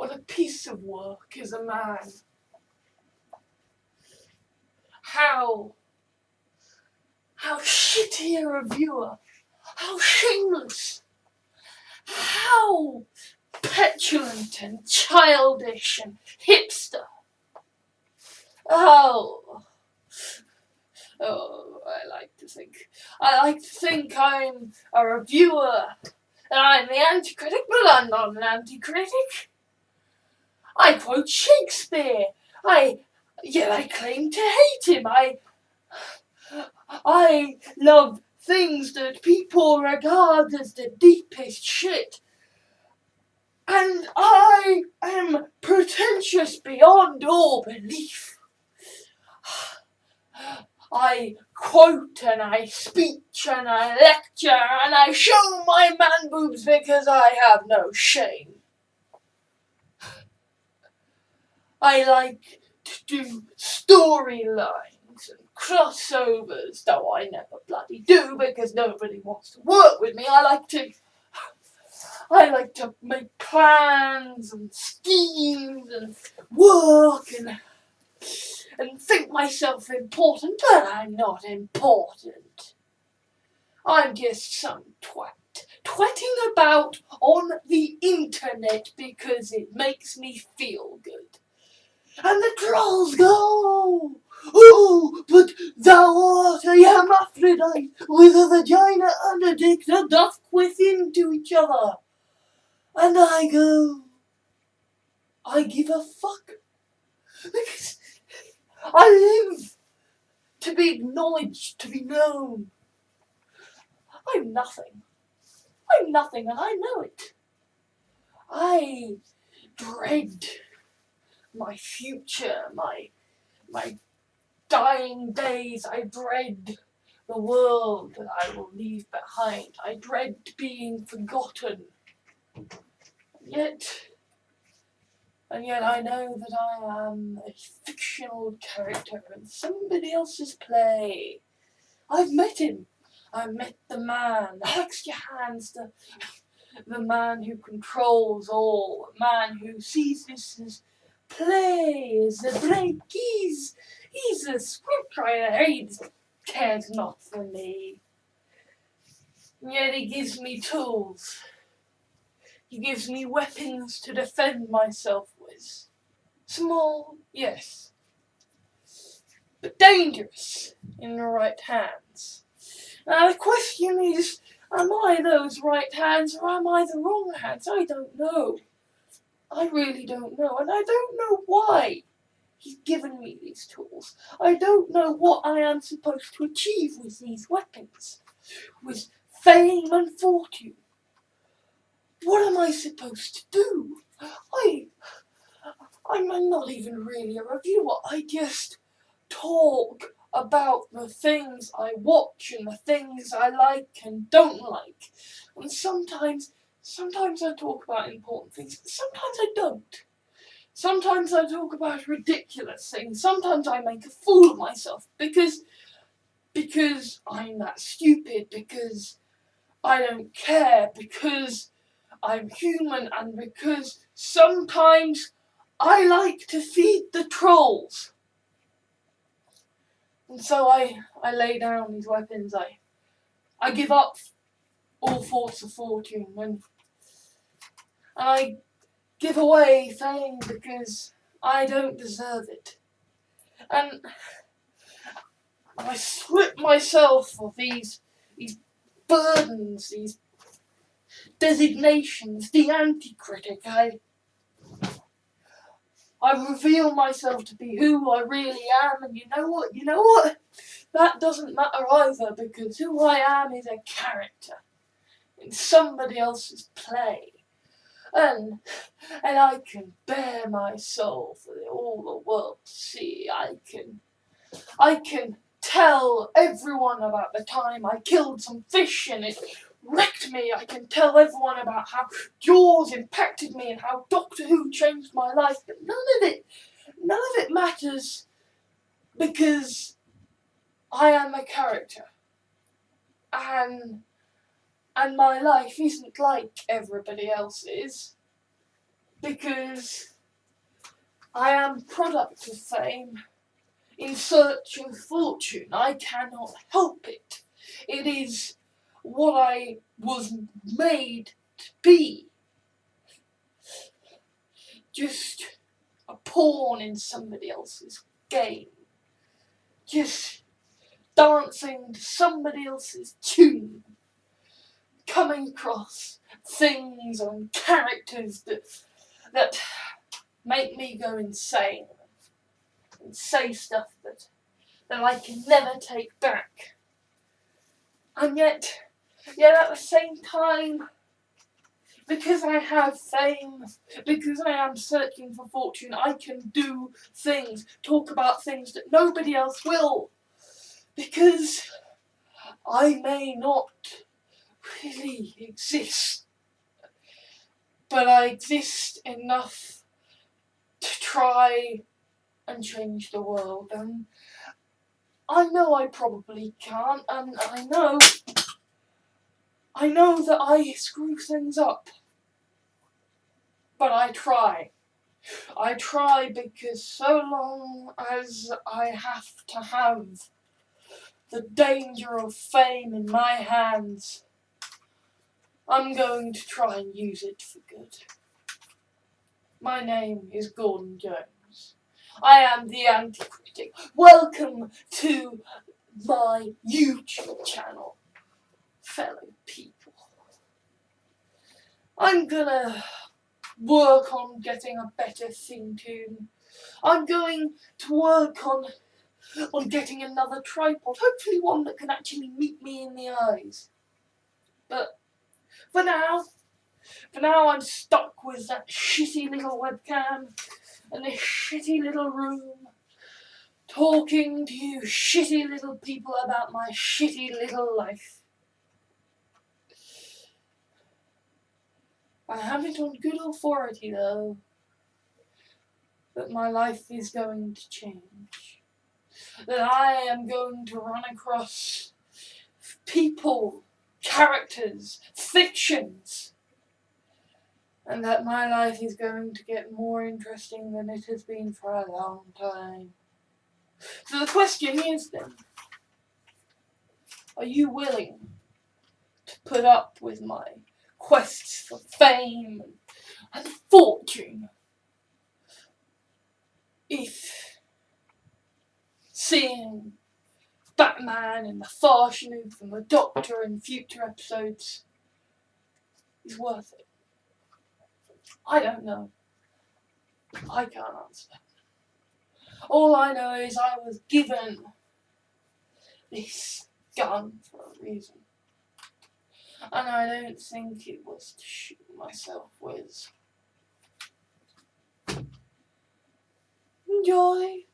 What a piece of work is a man. How shitty a reviewer. How shameless. How petulant and childish and hipster. Oh, I like to think I'm a reviewer, and I'm the anti-critic, but I'm not an anti-critic. I quote Shakespeare. Yet I claim to hate him. I love things that people regard as the deepest shit. And I am pretentious beyond all belief. I quote and I speech and I lecture and I show my man boobs because I have no shame. I like to do storylines and crossovers, though I never bloody do because nobody wants to work with me. I like to make plans and schemes and work and think myself important, but I'm not important. I'm just some twatting about on the internet because it makes me feel good. And the trolls go, "Oh, but thou art a hermaphrodite with a vagina and a dick that doth quiff into each other." And I go, I give a fuck. Because I live to be acknowledged, to be known. I'm nothing and I know it. I dread my future, my dying days. I dread the world that I will leave behind. I dread being forgotten. And yet I know that I am a fictional character in somebody else's play. I've met him. I've met the man, Alex Jahans, the man who controls all, the man who sees this as play, as a break. He's a scriptwriter. He cares not for me. And yet he gives me tools. He gives me weapons to defend myself with. Small, yes, but dangerous in the right hands. Now the question is, am I those right hands or am I the wrong hands? I don't know. I really don't know, and I don't know why he's given me these tools. I don't know what I am supposed to achieve with these weapons, with fame and fortune. What am I supposed to do? I'm not even really a reviewer. I just talk about the things I watch and the things I like and don't like. And sometimes I talk about important things, but sometimes I don't. Sometimes I talk about ridiculous things. Sometimes I make a fool of myself because I'm that stupid, because I don't care, because I'm human, and because sometimes I like to feed the trolls. And so I lay down these weapons. I give up all thoughts of fortune, and I give away fame because I don't deserve it. And I strip myself of these burdens, these designations, the anti-critic. I reveal myself to be who I really am, and you know what? That doesn't matter either, because who I am is a character in somebody else's play. And I can bare my soul for all the world to see. I can tell everyone about the time I killed some fish and it wrecked me. I can tell everyone about how Jaws impacted me and how Doctor Who changed my life. But none of it matters, because I am a character. And my life isn't like everybody else's. because I am product of fame in search of fortune. I cannot help it. It is what I was made to be. Just a pawn in somebody else's game. Just dancing to somebody else's tune. Coming across things and characters that make me go insane and say stuff that I can never take back. And yet at the same time, because I have fame, because I am searching for fortune, I can do things, talk about things that nobody else will. Because I may not really exist, but I exist enough to try and change the world. And I know I probably can't, and I know that I screw things up. But I try. I try because so long as I have to have the danger of fame in my hands, I'm going to try and use it for good. My name is Gordon Jones. I am the Anti-Critic. Welcome to my YouTube channel, fellow people. I'm gonna work on getting a better theme tune. I'm going to work on getting another tripod, hopefully one that can actually meet me in the eyes. But for now I'm stuck with that shitty little webcam and this shitty little room, talking to you shitty little people about my shitty little life. I have it on good authority, though, that my life is going to change. That I am going to run across people, characters, fictions, and that my life is going to get more interesting than it has been for a long time. So the question is then, are you willing to put up with my quests for fame and fortune if seeing Batman and the Farshnoop and the Doctor in future episodes is worth it? I don't know. I can't answer. All I know is I was given this gun for a reason. And I don't think it was to shoot myself with. Enjoy.